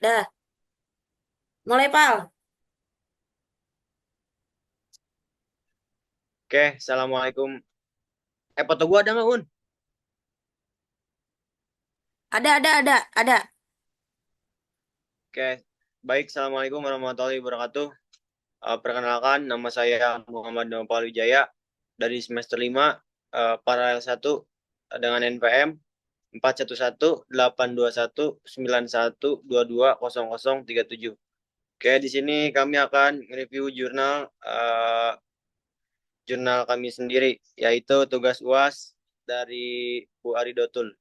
Dah, mulai Pal. Oke, Assalamualaikum. Foto gua ada nggak, Un? Ada. Oke, baik. Assalamualaikum warahmatullahi wabarakatuh. Perkenalkan, nama saya Muhammad Nopal Wijaya dari semester 5, paralel 1 dengan NPM 41819191220037. Oke, di sini kami akan review jurnal kami sendiri, yaitu tugas UAS dari Bu Aridotul.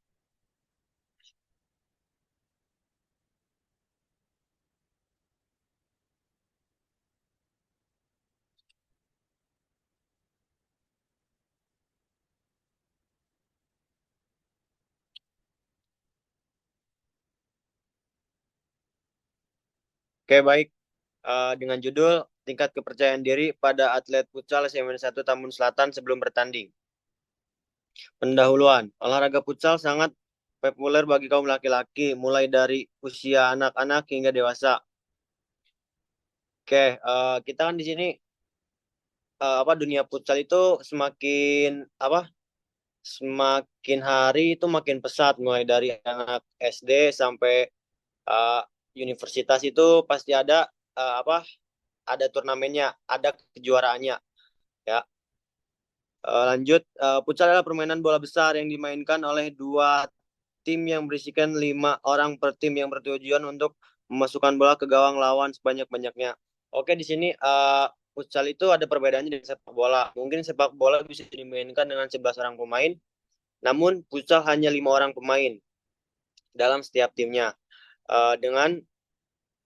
Oke, baik. Dengan judul tingkat kepercayaan diri pada atlet futsal SM1 Tambun Selatan sebelum bertanding. Pendahuluan, olahraga futsal sangat populer bagi kaum laki-laki, mulai dari usia anak-anak hingga dewasa. Oke, kita kan di sini dunia futsal itu semakin semakin hari itu makin pesat, mulai dari anak SD sampai uh, universitas itu pasti uh, apa ada turnamennya, ada kejuaraannya. Ya, lanjut, futsal adalah permainan bola besar yang dimainkan oleh dua tim yang berisikan 5 orang per tim yang bertujuan untuk memasukkan bola ke gawang lawan sebanyak-banyaknya. Oke, di sini futsal itu ada perbedaannya dengan sepak bola. Mungkin sepak bola bisa dimainkan dengan 11 orang pemain, namun futsal hanya 5 orang pemain dalam setiap timnya. Dengan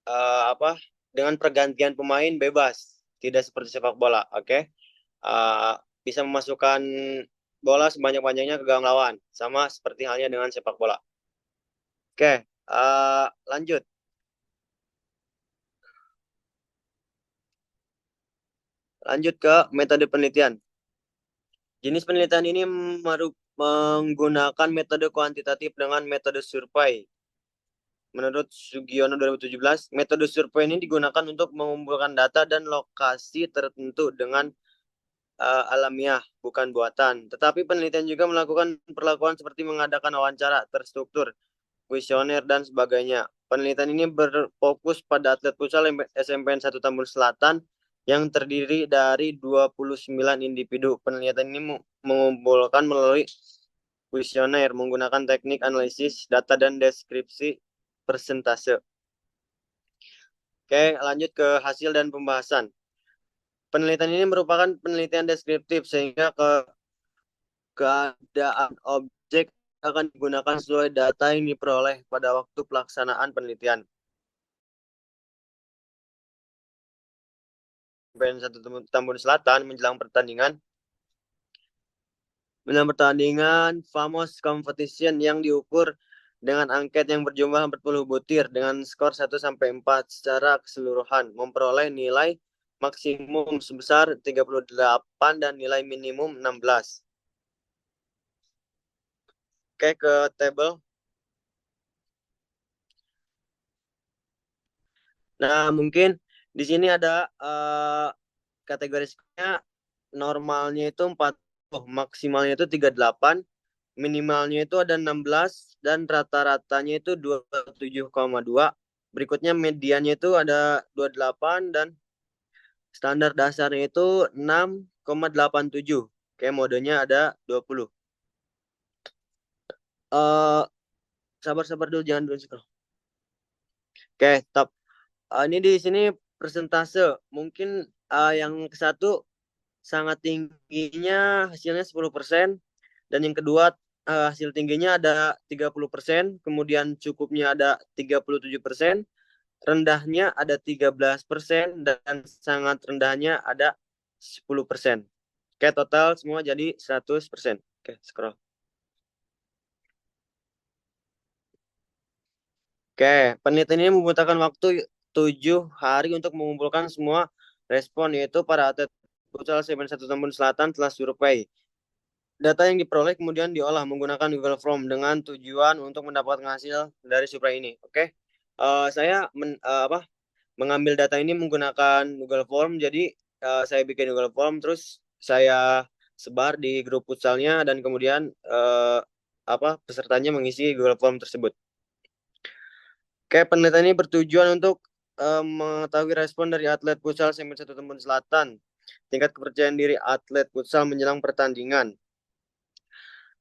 eh, apa? Dengan pergantian pemain bebas, tidak seperti sepak bola. Oke. uh, Bisa memasukkan bola sebanyak-banyaknya ke gawang lawan, sama seperti halnya dengan sepak bola. Oke, lanjut. Lanjut ke metode penelitian. Jenis penelitian ini menggunakan metode kuantitatif dengan metode survei. Menurut Sugiono 2017, metode survei ini digunakan untuk mengumpulkan data dan lokasi tertentu dengan alamiah, bukan buatan. Tetapi penelitian juga melakukan perlakuan seperti mengadakan wawancara terstruktur, kuesioner, dan sebagainya. Penelitian ini berfokus pada atlet futsal SMPN 1 Tambun Selatan yang terdiri dari 29 individu. Penelitian ini mengumpulkan melalui kuesioner menggunakan teknik analisis data dan deskripsi persentase. Oke, lanjut ke hasil dan pembahasan. Penelitian ini merupakan penelitian deskriptif sehingga keadaan objek akan digunakan sesuai data yang diperoleh pada waktu pelaksanaan penelitian. Band satu Tambun Selatan menjelang pertandingan Famos Competition yang diukur dengan angket yang berjumlah 40 butir dengan skor 1-4 secara keseluruhan, memperoleh nilai maksimum sebesar 38 dan nilai minimum 16. Oke, ke tabel. Nah, mungkin di sini ada kategorisnya. Normalnya itu 40, maksimalnya itu 38, minimalnya itu ada 16, dan rata-ratanya itu 27,2. Berikutnya mediannya itu ada 28, dan standar dasarnya itu 6,87. Oke, modenya ada 20. Eh Sabar-sabar dulu, jangan dulu scroll. Oke, top. Ini di sini persentase. Mungkin yang ke satu sangat tingginya hasilnya 10%, dan yang kedua hasil tingginya ada 30%, kemudian cukupnya ada 37%, rendahnya ada 13%, dan sangat rendahnya ada 10%. Oke, total semua jadi 100%. Oke, scroll. Oke, penelitian ini membutuhkan waktu 7 hari untuk mengumpulkan semua respon, yaitu para atlet futsal Semen 1 Tambun Selatan telah survei. Data yang diperoleh kemudian diolah menggunakan Google Form dengan tujuan untuk mendapatkan hasil dari survei ini. Oke. Saya mengambil data ini menggunakan Google Form. Jadi saya bikin Google Form, terus saya sebar di grup futsalnya, dan kemudian pesertanya mengisi Google Form tersebut. Oke, penelitian ini bertujuan untuk mengetahui respon dari atlet futsal Semen 1 Tambun Selatan, tingkat kepercayaan diri atlet futsal menjelang pertandingan.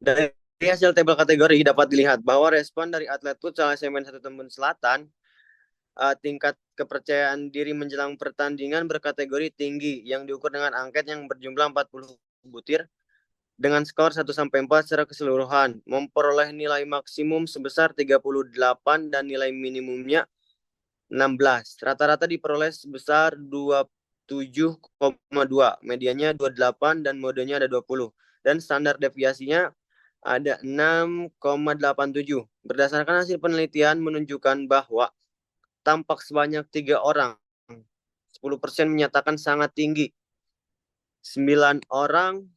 Dari hasil tabel kategori dapat dilihat bahwa respon dari atlet futsal Semen 1 Tambun Selatan, tingkat kepercayaan diri menjelang pertandingan berkategori tinggi yang diukur dengan angket yang berjumlah 40 butir dengan skor 1-4 secara keseluruhan, memperoleh nilai maksimum sebesar 38 dan nilai minimumnya 16. Rata-rata diperoleh sebesar 27,2, medianya 28 dan modenya ada 20. Dan standar deviasinya ada 6,87. Berdasarkan hasil penelitian menunjukkan bahwa tampak sebanyak 3 orang, 10% menyatakan sangat tinggi. 9 orang,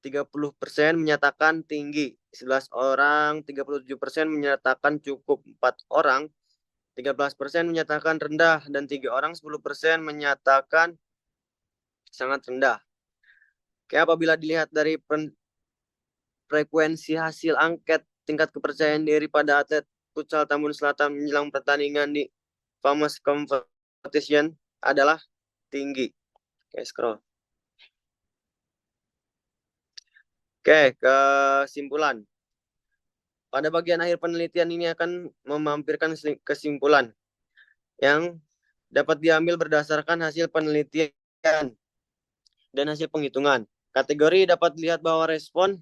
30% menyatakan tinggi. 11 orang, 37% menyatakan cukup. 4 orang, 13% menyatakan rendah, dan 3 orang 10% menyatakan sangat rendah. Oke, apabila dilihat dari frekuensi hasil angket tingkat kepercayaan diri pada atlet futsal Tambun Selatan menjelang pertandingan di Famous Competition adalah tinggi. Oke, scroll. Oke, kesimpulan. Pada bagian akhir penelitian ini akan memampirkan kesimpulan yang dapat diambil berdasarkan hasil penelitian dan hasil penghitungan. Kategori dapat dilihat bahwa respon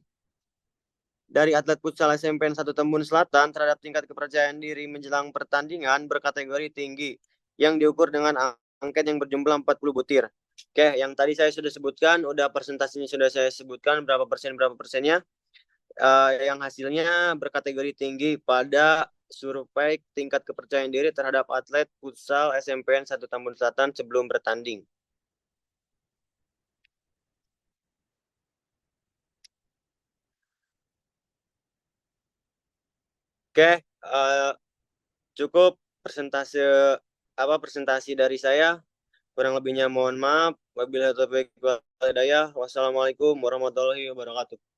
dari atlet futsal SMPN 1 Tambun Selatan terhadap tingkat kepercayaan diri menjelang pertandingan berkategori tinggi yang diukur dengan angket yang berjumlah 40 butir. Oke, yang tadi saya sudah sebutkan, udah presentasinya sudah saya sebutkan berapa persennya. Yang hasilnya berkategori tinggi pada survei tingkat kepercayaan diri terhadap atlet futsal SMPN 1 Tambun Selatan sebelum bertanding. Oke, cukup presentasi dari saya. Kurang lebihnya mohon maaf. Wabillahi taufiq wal hidayah. Wassalamualaikum warahmatullahi wabarakatuh.